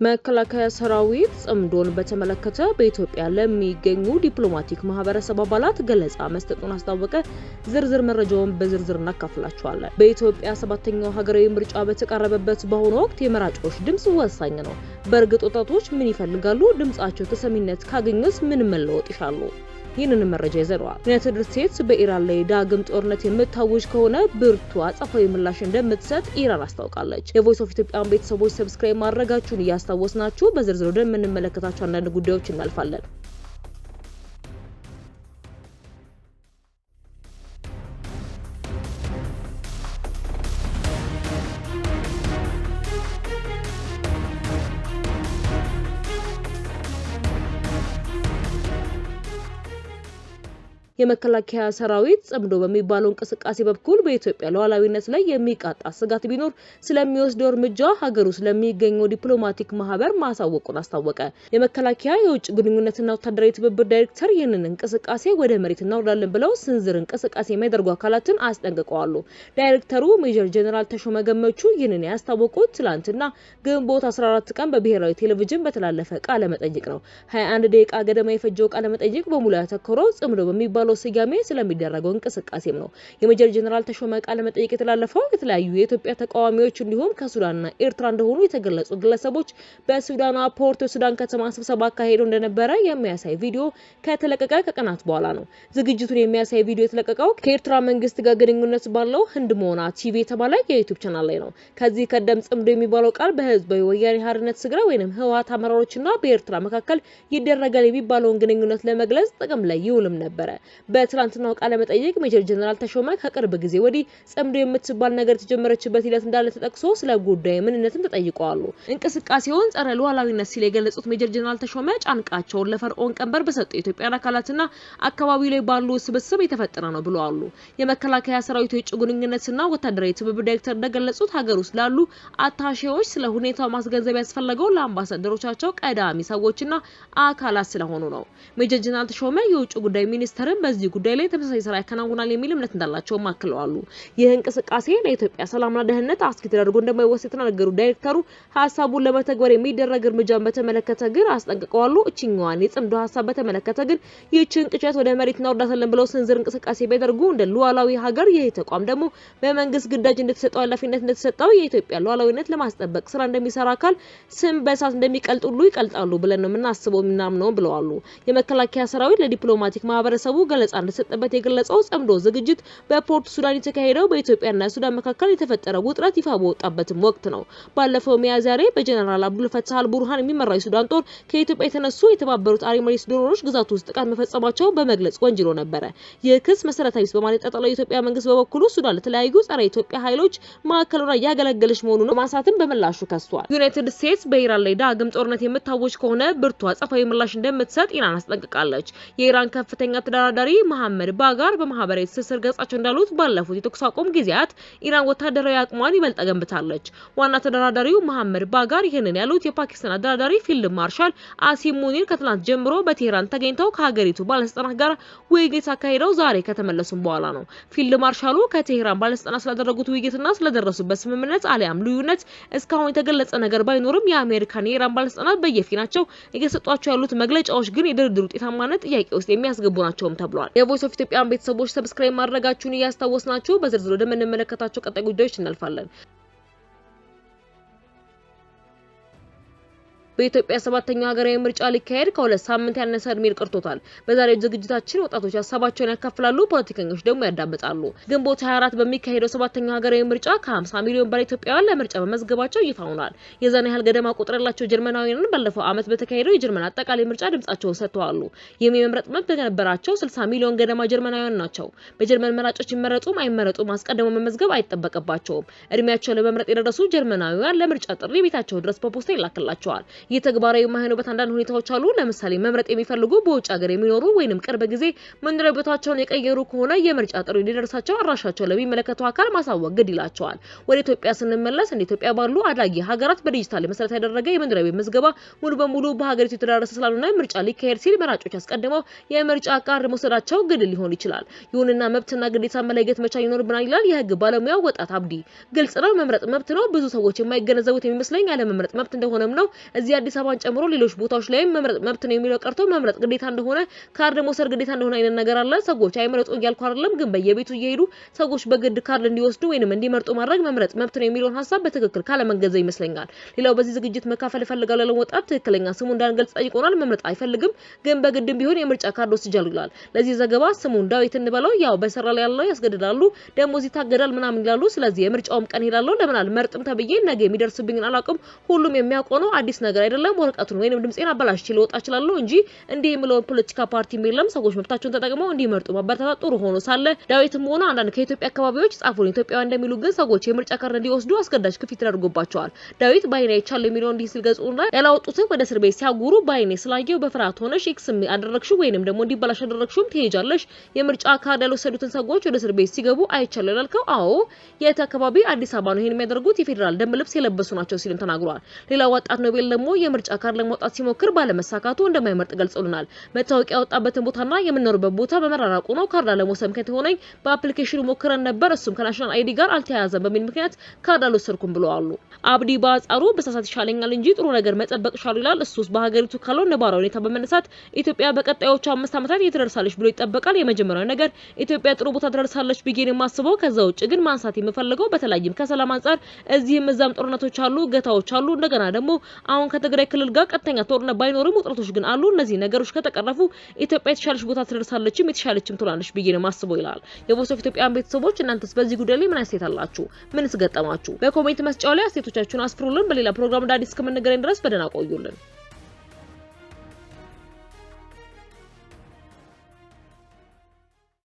መከላከያ ሰራዊት ጽምዶን በተመለከተ በኢትዮጵያ ለሚገኙ ዲፕሎማቲክ ማህበረሰብ አባላት ገለጻ መስጠቱን አስታወቀ። ዝርዝር መረጃውን በዝርዝር እናካፍላችኋለን። በኢትዮጵያ 7ኛው ሀገራዊ ምርጫ በተቃረበበት በአሁኑ ወቅት የመራጮች ድምጽ ወሳኝ ነው። በእርግጥ ወጣቶች ምን ይፈልጋሉ? ድምጻቸው ተሰሚነት ካገኙስ ምን መለወጥ ይሻሉ? ይህንን መረጃ ይዘረዋል። ዩናይትድ ስቴትስ በኢራን ላይ ዳግም ጦርነት የምታውጅ ከሆነ ብርቱ አጸፋዊ ምላሽ እንደምትሰጥ ኢራን አስታውቃለች። የቮይስ ኦፍ ኢትዮጵያን ቤተሰቦች ሰብስክራይብ ማድረጋችሁን እያስታወስናችሁ በዝርዝር ወደ የምንመለከታቸው አንዳንድ ጉዳዮች እናልፋለን። የመከላከያ ሰራዊት ጽምዶ በሚባለው እንቅስቃሴ በኩል በኢትዮጵያ ሉዓላዊነት ላይ የሚቃጣ ስጋት ቢኖር ስለሚወስደው እርምጃ ሀገሩ ስለሚገኘው ዲፕሎማቲክ ማህበር ማሳወቁን አስታወቀ። የመከላከያ የውጭ ግንኙነትና ወታደራዊ ትብብር ዳይሬክተር ይህንን እንቅስቃሴ ወደ መሬት እናውርዳለን ብለው ስንዝር እንቅስቃሴ የሚያደርጉ አካላትን አስጠንቅቀዋል። ዳይሬክተሩ ሜጀር ጀነራል ተሾመ ገመቹ ይህንን ያስታወቁት ትላንትና ግንቦት 14 ቀን በብሔራዊ ቴሌቪዥን በተላለፈ ቃለ መጠይቅ ነው። 21 ደቂቃ ገደማ የፈጀው ቃለ መጠይቅ በሙሉ ያተኮረው ጽምዶ በሚባለው ስያሜ ስለሚደረገው እንቅስቃሴም ነው። የሜጀር ጀነራል ተሾመ ቃለ መጠይቅ የተላለፈው የተለያዩ የኢትዮጵያ ተቃዋሚዎች እንዲሁም ከሱዳንና ኤርትራ እንደሆኑ የተገለጹ ግለሰቦች በሱዳኗ ፖርት ሱዳን ከተማ ስብሰባ አካሄደው እንደነበረ የሚያሳይ ቪዲዮ ከተለቀቀ ከቀናት በኋላ ነው። ዝግጅቱን የሚያሳይ ቪዲዮ የተለቀቀው ከኤርትራ መንግስት ጋር ግንኙነት ባለው ህንድ ሞና ቲቪ የተባለ የዩቲዩብ ቻናል ላይ ነው። ከዚህ ቀደም ጽምዶ የሚባለው ቃል በህዝባዊ ወያኔ ሓርነት ትግራይ ወይንም ህወሓት አመራሮችና በኤርትራ መካከል ይደረጋል የሚባለውን ግንኙነት ለመግለጽ ጥቅም ላይ ይውልም ነበረ። በትላንትናው ቃለ መጠይቅ ሜጀር ጀነራል ተሾመ ከቅርብ ጊዜ ወዲህ ጽምዶ የምትባል ነገር የተጀመረችበት ሂደት እንዳለ ተጠቅሶ ስለ ጉዳዩ ምንነትም ተጠይቀዋል። እንቅስቃሴውን ጸረ ሉዓላዊነት ሲል የገለጹት ሜጀር ጀነራል ተሾመ ጫንቃቸውን ለፈርዖን ቀንበር በሰጡ የኢትዮጵያ አካላትና አካባቢው ላይ ባሉ ስብስብ የተፈጠረ ነው ብለዋል። የመከላከያ ሰራዊት የውጭ ግንኙነትና ወታደራዊ ትብብር ዳይሬክተር እንደገለጹት ሀገር ውስጥ ላሉ አታሼዎች ስለ ሁኔታው ማስገንዘብ ያስፈልገው ለአምባሳደሮቻቸው ቀዳሚ ሰዎችና አካላት ስለሆኑ ነው። ሜጀር ጀነራል ተሾመ የውጭ ጉዳይ ሚኒስተርን በዚህ ጉዳይ ላይ ተመሳሳይ ስራ ያከናውናል የሚል እምነት እንዳላቸው አክለዋል። ይህ እንቅስቃሴ ለኢትዮጵያ ሰላምና ደህንነት አስጊ ተደርጎ እንደማይወሰድ የተናገሩት ዳይሬክተሩ ሀሳቡን ለመተግበር የሚደረግ እርምጃን በተመለከተ ግን አስጠንቅቀዋል። እቺኛዋን የጽምዶ ሀሳብ በተመለከተ ግን ይህችን ቅጨት ወደ መሬት እናወርዳታለን ብለው ስንዝር እንቅስቃሴ ቢያደርጉ እንደ ሉዓላዊ ሀገር ይህ ተቋም ደግሞ በመንግስት ግዳጅ እንደተሰጠው ኃላፊነት እንደተሰጠው የኢትዮጵያ ሉዓላዊነት ለማስጠበቅ ስራ እንደሚሰራ አካል ስም በእሳት እንደሚቀልጥ ሁሉ ይቀልጣሉ ብለን ነው የምናስበው ምናምነው ብለዋል። የመከላከያ ሰራዊት ለዲፕሎማቲክ ማህበረሰቡ ገለጻ እንደሰጠበት የገለጸው ጽምዶ ዝግጅት በፖርት ሱዳን የተካሄደው በኢትዮጵያና ሱዳን መካከል የተፈጠረው ውጥረት ይፋ በወጣበትም ወቅት ነው። ባለፈው ሚያዝያ ላይ በጀነራል አብዱል ፈታህ አልቡርሃን የሚመራው የሱዳን ጦር ከኢትዮጵያ የተነሱ የተባበሩት አረብ ኤሚሬትስ ድሮኖች ግዛት ውስጥ ጥቃት መፈጸማቸው በመግለጽ ወንጅሎ ነበረ። የክስ መሰረታዊ በማለት ጠቅላላ የኢትዮጵያ መንግስት በበኩሉ ሱዳን ለተለያዩ ጸረ ኢትዮጵያ ኃይሎች ማዕከሉን ያገለገለች መሆኑን በማንሳትም በምላሹ ከሷል። ዩናይትድ ስቴትስ በኢራን ላይ ዳግም ጦርነት የምታውጅ ከሆነ ብርቱ አጸፋዊ ምላሽ እንደምትሰጥ ኢራን አስጠንቅቃለች። የኢራን ከፍተኛ ተደራዳሪ መሐመድ ባጋር በማህበራዊ ትስስር ገጻቸው እንዳሉት ባለፉት የተኩስ አቁም ጊዜያት ኢራን ወታደራዊ አቅሟን ይበልጥ ገንብታለች። ዋና ተደራዳሪው መሐመድ ባጋር ይህንን ያሉት የፓኪስታን አደራዳሪ ፊልድ ማርሻል አሲም ሙኒር ከትናንት ጀምሮ በቴህራን ተገኝተው ከሀገሪቱ ባለስልጣናት ጋር ውይይት አካሂደው ዛሬ ከተመለሱም በኋላ ነው። ፊልድ ማርሻሉ ከቴህራን ባለስልጣናት ስላደረጉት ውይይትና ስለደረሱበት ስምምነት አሊያም ልዩነት እስካሁን የተገለጸ ነገር ባይኖርም የአሜሪካና የኢራን ባለስልጣናት በየፊናቸው እየሰጧቸው ያሉት መግለጫዎች ግን የድርድር ውጤታማነት ጥያቄ ውስጥ የሚያስገቡ ናቸውም ተብሏል። የቮይስ ኦፍ ኢትዮጵያን ቤተሰቦች ሰብስክራይብ ማድረጋችሁን እያስታወስናችሁ በዝርዝር ወደ ምንመለከታቸው ቀጣይ ጉዳዮች እናልፋለን። በኢትዮጵያ 7ኛው ሀገራዊ ምርጫ ሊካሄድ ከሁለት ሳምንት ያነሰ እድሜ ቀርቶታል። በዛሬው ዝግጅታችን ወጣቶች ሀሳባቸውን ያካፍላሉ፣ ፖለቲከኞች ደግሞ ያዳምጣሉ። ግንቦት 24 በሚካሄደው 7ኛው ሀገራዊ ምርጫ ከ50 ሚሊዮን በላይ ኢትዮጵያውያን ለምርጫ በመዝገባቸው ይፋ ሆኗል። የዛን ያህል ገደማ ቁጥር ያላቸው ጀርመናውያን ባለፈው ዓመት በተካሄደው የጀርመን አጠቃላይ ምርጫ ድምጻቸውን ሰጥተዋል። የመምረጥ መብት የነበራቸው 60 ሚሊዮን ገደማ ጀርመናውያን ናቸው። በጀርመን መራጮች ይመረጡም አይመረጡም አስቀድመው መመዝገብ አይጠበቅባቸውም። እድሜያቸው ለመምረጥ የደረሱ ጀርመናውያን ለምርጫ ጥሪ ቤታቸው ድረስ በፖስታ ይላክላቸዋል። የተግባራዊ የማይሆኑበት አንዳንድ ሁኔታዎች አሉ። ለምሳሌ መምረጥ የሚፈልጉ በውጭ ሀገር የሚኖሩ ወይንም ቅርብ ጊዜ መኖሪያ ቦታቸውን የቀየሩ ከሆነ የምርጫ ጥሪ እንዲደርሳቸው አድራሻቸው ለሚመለከተው አካል ማሳወቅ ግድ ይላቸዋል። ወደ ኢትዮጵያ ስንመለስ እንደ ኢትዮጵያ ባሉ አዳጊ ሀገራት በዲጂታል መሰረት ያደረገ የመኖሪያ ቤት ምዝገባ ሙሉ በሙሉ በሀገሪቱ የተዳረሰ ስላልሆነ ምርጫ ሊካሄድ ሲል መራጮች አስቀድመው የምርጫ ካርድ መውሰዳቸው ግድ ሊሆን ይችላል። ይሁንና መብትና ግዴታ መለየት መቻል ይኖርብናል ይላል የህግ ባለሙያው ወጣት አብዲ። ግልጽ ነው፣ መምረጥ መብት ነው። ብዙ ሰዎች የማይገነዘቡት የሚመስለኝ ያለ መምረጥ መብት እንደሆነም ነው። እዚህ አዲስ አበባን ጨምሮ ሌሎች ቦታዎች ላይ መምረጥ መብት ነው የሚለው ቀርቶ መምረጥ ግዴታ እንደሆነ፣ ካርድ መውሰድ ግዴታ እንደሆነ አይነት ነገር አለ። ሰዎች አይመረጡ እያልኩ አይደለም፣ ግን በየቤቱ እየሄዱ ሰዎች በግድ ካርድ እንዲወስዱ ወይንም እንዲመርጡ ማድረግ መምረጥ መብት ነው የሚለውን ሐሳብ በትክክል ካለመገንዘብ ይመስለኛል። ሌላው በዚህ ዝግጅት መካፈል ፈልጋለሁ ያለው ወጣት ትክክለኛ ስሙ እንዳንገልጽ ጠይቆናል። መምረጥ አይፈልግም፣ ግን በግድም ቢሆን የምርጫ ካርድ ወስጃለሁ ይላል። ለዚህ ዘገባ ስሙን ዳዊት እንበለው። ያው በሰራ ላይ ያለው ያስገድዳሉ፣ ደሞዝ ይታገዳል ምናምን ይላሉ። ስለዚህ የምርጫውም ቀን ሄዳለሁ ለምን አልመርጥም ተብዬ ነገ የሚደርስብኝን አላውቅም። ሁሉም የሚያውቀው ነው፣ አዲስ ነገር አይደለም። ወረቀቱን ወይንም ድምጼን አበላሽቼ ልወጣ እችላለሁ እንጂ እንዲህ የሚለውን ፖለቲካ ፓርቲ የለም። ሰዎች መብታቸውን ተጠቅመው እንዲመርጡ ማበረታታት ጥሩ ሆኖ ሳለ ዳዊትም ሆነ አንዳንድ ከኢትዮጵያ አካባቢዎች ጻፉን ኢትዮጵያውያን እንደሚሉ ግን ሰዎች የምርጫ ካርድ እንዲወስዱ አስገዳጅ ክፍት ተደርጎባቸዋል። ዳዊት ባይኔ አይቻለሁ የሚለው እንዲህ ሲል ገጹና ያላወጡትን ወደ እስር ቤት ሲያጉሩ ባይኔ ስላየው በፍርሃት ሆነሽ ኤክስ አደረግሽው ወይንም ደግሞ እንዲበላሽ አደረግሽውም ትሄጃለሽ። የምርጫ ካርድ ያልወሰዱትን ሰዎች ወደ እስር ቤት ሲገቡ አይቻለሁ ያልከው አዎ የት አካባቢ? አዲስ አበባ ነው። ይሄን የሚያደርጉት የፌደራል ደንብ ልብስ የለበሱ ናቸው ሲልም ተናግሯል። ሌላው ወጣት ኖቤል ደግሞ የምርጫ ካርድ ለማውጣት ሲሞክር ባለመሳካቱ እንደማይመርጥ ገልጾልናል። መታወቂያ ያወጣበትን ቦታና የምንኖርበት ቦታ በመራራቁ ነው ካርድ ለመውሰድ ምክንያት ሆነኝ በአፕሊኬሽኑ ሞክረን ነበር፣ እሱም ከናሽናል አይዲ ጋር አልተያያዘም በሚል ምክንያት ካርድ አልወሰድኩም ብለዋል። አብዲ ባጻሩ በሳሳት ይሻለኛል እንጂ ጥሩ ነገር መጠበቅ ይሻል ይላል። እሱስ በሀገሪቱ ካለው ነባራዊ ሁኔታ በመነሳት ኢትዮጵያ በቀጣዮቹ 5 ዓመታት እየተደርሳለች ብሎ ይጠበቃል። የመጀመሪያው ነገር ኢትዮጵያ ጥሩ ቦታ ትደርሳለች ብዬ ነው የማስበው። ከዛ ውጭ ግን ማንሳት የምፈልገው በተለይም ከሰላም አንፃር እዚህም እዛም ጦርነቶች አሉ፣ ገታዎች አሉ። እንደገና ደግሞ አሁን ከትግራይ ክልል ጋር ቀጥተኛ ጦርነት ባይኖርም ውጥረቶች ግን አሉ። እነዚህ ነገሮች ከተቀረፉ ኢትዮጵያ የተሻለች ቦታ ትደርሳለችም የተሻለችም ትሆናለች ብዬ ነው የማስበው ይላል። የቮይስ ኦፍ ኢትዮጵያን ቤተሰቦች እናንተስ በዚህ ጉዳይ ላይ ምን አስተያየት አላችሁ? ምንስ ገጠማችሁ? በኮሜንት መስጫው ላይ አስተያየቶቻችሁን አስፍሩልን። በሌላ ፕሮግራም ዳዲስ እስከምንገናኝ ድረስ በደህና ቆዩልን።